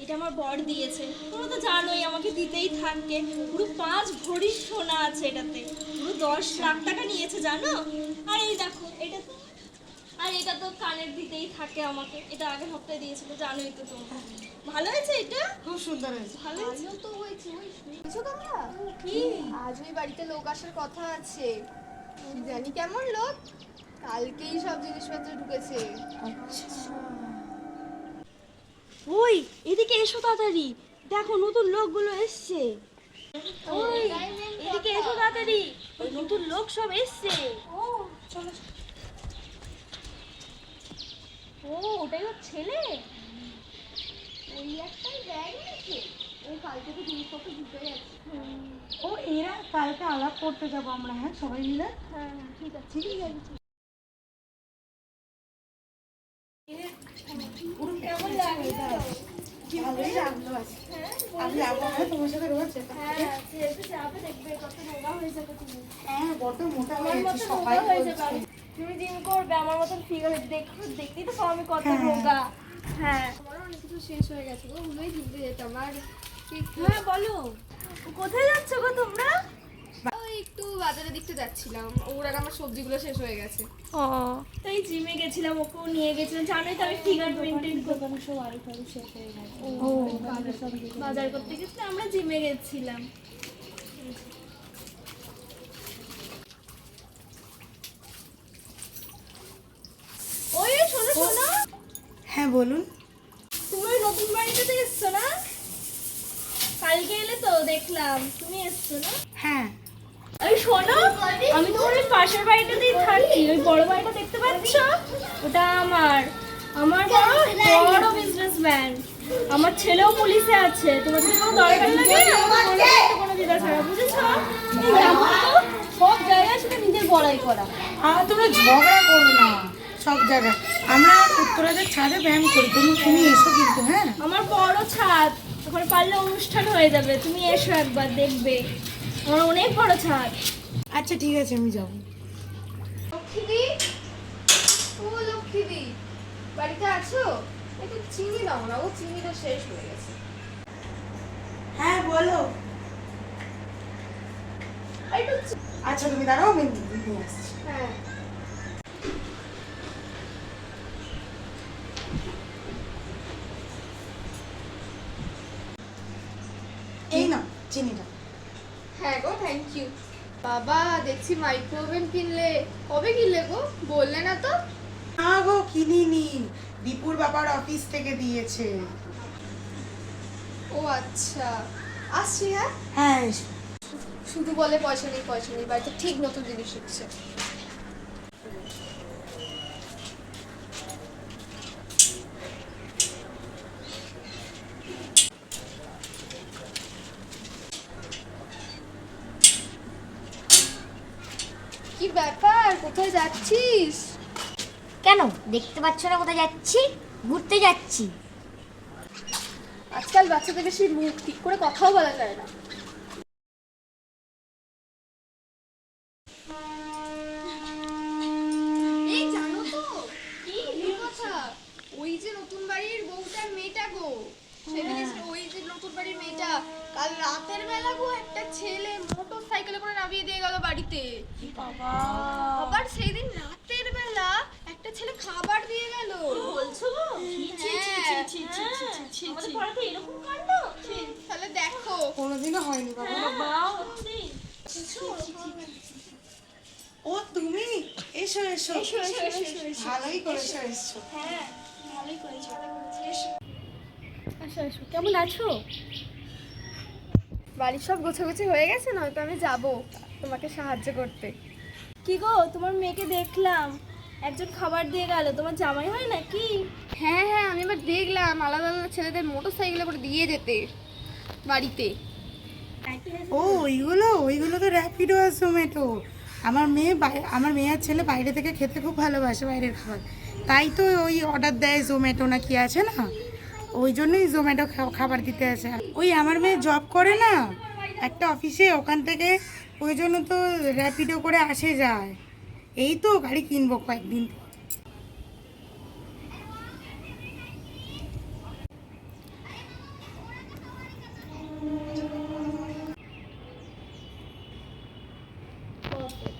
এটা আমার বর দিয়েছে, তোমরা তো জানোই আমাকে দিতেই থাকে। পুরো 5 ভরি সোনা আছে এটাতে, পুরো 10 লাখ টাকা নিয়েছে জানো। আর এই দেখো এটা তো, আর এটা তো কানের দিতেই থাকে আমাকে, এটা আগের সপ্তাহে দিয়েছিল, জানোই তো তোমরা। ভালো হয়েছে এটা, খুব সুন্দর হয়েছে। ভালো হয়েছে। ভালো তো হয়েছে। ওই শুনেছো তোমরা? কি? আজ ওই বাড়িতে লোক আসার কথা আছে, কি জানি কেমন লোক। কালকেই সব জিনিসপত্র ঢুকেছে। ওই এদিকে এসো তাড়াতাড়ি, দেখো নতুন লোকগুলো এসছে। ওই এদিকে এসো তাড়াতাড়ি, ওই নতুন লোক সব এসছে। ও চলো। ও ওটাই ওর ছেলে। ওই একটাই ব্যাগ নিয়েছে, ওই কালকে তো জিনিসপত্র ঢুকে গেছে। ও এরা কালকে আলাপ করতে যাবো আমরা, হ্যাঁ সবাই মিলে। হ্যাঁ ঠিক আছে ঠিক আছে। কেমন লাগলো? ভালোই লাগলো আজকে। আমি যাবো, হ্যাঁ তোমার সাথে রোজ যেতাম। হ্যাঁ যেহেতু যাবে দেখবে কত রোগা হয়ে যাবে তুমি। হ্যাঁ বড় মোটা আমার হয়েছে মতো সবাই রোগা হয়ে বলছে। যাবে, তুমি জিম করবে আমার মতন ফিগার দেখো, দেখতেই তো পাও আমি কত হ্যাঁ। রোগা। হ্যাঁ আমারও অনেক কিছু শেষ হয়ে গেছে গো, ওগুলোই কিনতে যেতাম। আর হ্যাঁ বলো, কোথায় যাচ্ছ গো তোমরা? ওই একটু বাজারের দিকটা যাচ্ছিলাম, ওর আর আমার সবজিগুলো শেষ হয়ে গেছে। ও তাই জিমে গেছিলাম, ওকেও নিয়ে গেছিলাম, জানোই তো আমি ফিগার মেনটেন করি। ও বাজার করতে গেছিলাম, আমরা জিমে গেছিলাম। ওই শোনো শোনো, হ্যাঁ বলুন। তুমি ওই নতুন বাড়িটাতে এসছো না? কালকে এলে তো দেখলাম তুমি এসছো না? হ্যাঁ ওই শোনো, আমি তোমার ওই পাশের বাড়িটাতেই থাকি, ওই বড় বাড়িটা দেখতে পাচ্ছ, ওটা আমার আমার বড় বিজনেসম্যান। আমার ছেলেও পুলিশে আছে, তোমার যদি কোনো দরকার লাগে আমাকে বলো, কিন্তু কোনো দিদা ছাড়া, বুঝেছো? এই দেখো তো, সব জায়গায় শুধু নিজের বড়াই করা। আর তোমরা ঝগড়া করো না সব জায়গায়। আমরা উত্তরাদের ছাদে ব্যায়াম করি, তুমি এসো কিন্তু। হ্যাঁ আমার বড় ছাদ, ওখানে পারলে অনুষ্ঠান হয়ে যাবে, তুমি এসো একবার দেখবে, আমার অনেক বড় ছাদ। আচ্ছা ঠিক আছে আমি যাবো। লক্ষ্মীদি, ও লক্ষ্মীদি, বাড়িতে আছো? একটু চিনি দাও না, ও চিনিটা শেষ হয়ে গেছে। হ্যাঁ বলো। একটু আচ্ছা তুমি দাঁড়াও, আমি নিয়ে আসছি। হ্যাঁ এই না চিনিটা। হ্যাঁ গো, থ্যাংক ইউ। বাবা দেখছি মাইক্রোওভেন কিনলে, কবে কিনলে গো? বললে না তো। না গো কিনিনি, দীপুর বাবার অফিস থেকে দিয়েছে। ও আচ্ছা, আসছি। হ্যাঁ হ্যাঁ এসো। শুধু বলে পয়সা নেই পয়সা নেই, বাড়িতে ঠিক নতুন জিনিস শিখছে। কি ব্যাপার, কোথায় যাচ্ছিস? কেন দেখতে পাচ্ছ না কোথায় যাচ্ছি? ঘুরতে যাচ্ছি। আজকাল বাচ্চাদের বেশি মুখ ঠিক করে কথাও বলা যায় না। এই জানো তো কি কথা, ওই যে নতুন বাড়ির বউটার মেয়েটা গো, সেদিন ওই যে নতুন বাড়ির মেয়েটা কাল রাতের বেলা গো একটা ছেলে মোটর সাইকেলে করে নামিয়ে দিয়ে গেল বাড়িতে। বাবা, আবার সেই দিন রাতের বেলা একটা ছেলে খাবার দিয়ে গেল। বলছো গো? আমাদের পাড়াতে এরকম কাণ্ড? তাহলে দেখো। কোনোদিনও হয়নি বাবা। বাবা, সত্যি? ও তুমি এসো এসো। এসো, এসো, এসো, এসো, এসো। ভালোই করেছো এসছো। হ্যাঁ, ভালোই করেছো, এসো। আসো, এসো। কেমন আছো? বাড়ির সব গোছাগুছি হয়ে গেছে, নয়তো আমি যাব তোমাকে সাহায্য করতে। কি গো, তোমার মেয়েকে দেখলাম, একজন খাবার দিয়ে গেল, তোমার জামাই হয় নাকি? হ্যাঁ হ্যাঁ, আমি এবার দেখলাম আলাদা আলাদা ছেলেদের মোটর সাইকেলে করে দিয়ে যেতে বাড়িতে। ও ওইগুলো তো র্যাপিডো আর জোম্যাটো। আমার মেয়ে আর ছেলে বাইরে থেকে খেতে খুব ভালোবাসে, বাইরের খাবার, তাই তো ওই অর্ডার দেয় জোম্যাটো না কি আছে না, ওই জন্যই জোম্যাটো খাবার দিতে আসে। ওই আমার মেয়ে জব করে না একটা অফিসে, ওখান থেকে ওই জন্য তো র্যাপিডো করে আসে যায়। এই তো গাড়ি কিনবো কয়েকদিন পর। বাপরে